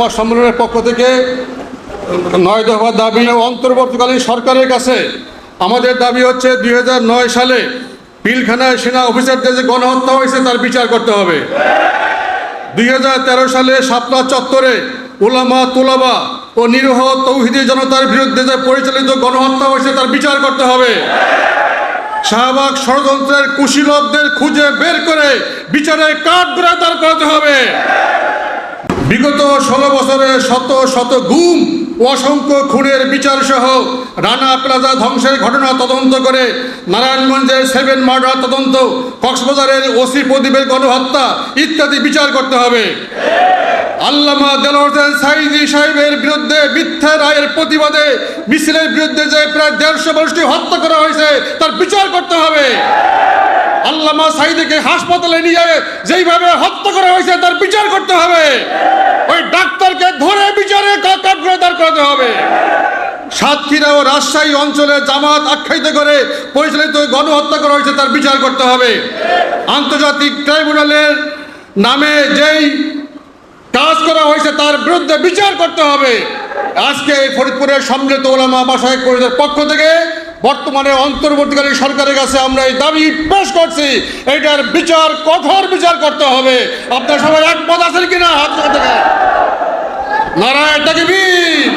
আমার সম্মেলনের পক্ষ থেকে 9 দফা দাবি ও অন্তর্বর্তীকালীন সরকারের কাছে আমাদের দাবি হচ্ছে 2009 সালে পিলখানায় সেনা অফিসারদের যে গণহত্যা হয়েছে তার বিচার করতে হবে। 2013 সালে শাপলা চত্বরে উলামা তুলাবা ও নিরীহ তৌহিদি জনতার বিরুদ্ধে যে পরিচালিত গণহত্যা হয়েছে তার বিচার করতে হবে। শাহবাগ ষড়যন্ত্রের কুশীলবদের খুঁজে বের করে বিচারের কাঠগড়ায় দাঁড় করাতে হবে। বিগত 16 বছরে শত শত গুম ও অসংখ্য খুনের বিচার সহ রানা প্লাজা ধ্বংসের ঘটনা তদন্ত করে নারায়ণগঞ্জের 7 মার্ডার তদন্ত, কক্সবাজারের ওসি প্রদীপের গণহত্যা ইত্যাদি বিচার করতে হবে। আল্লামা দেলোয়ার হোসেন সাঈদী সাহেবের বিরুদ্ধে মিথ্যা রায়ের প্রতিবাদে মিছিলের বিরুদ্ধে যে প্রায় 150 মানুষকে হত্যা করা হয়েছে তার বিচার করতে হবে। আল্লামা সাঈদীকে হাসপাতালে নিয়ে যেইভাবে হত্যা করা হয়েছে তার বিচার করতে হবে। ওই ডাক্তারকে ধরে বিচারে কাঠগড়ায় দাঁড় করাতে হবে। সাতক্ষীরা ও রাজশাহী অঞ্চলে জামাত আখ্যায়িত করে পরিচালিত গণহত্যা করা হয়েছে তার বিচার করতে হবে। আন্তর্জাতিক ট্রাইব্যুনালের নামে যেই কাজ করা হয়েছে তার বিরুদ্ধে বিচার করতে হবে। আজকে ফরিদপুরের সম্মিলিত উলামা মাশায়েখ পরিষদের পক্ষ থেকে বর্তমানে অন্তর্বর্তীকালীন সরকারের কাছে আমরা এই দাবি পেশ করছি, এটার বিচার, কঠোর বিচার করতে হবে। আপনারা সবাই একমত আছেন কিনা? হাত থেকে নারায়ে তাকবীর।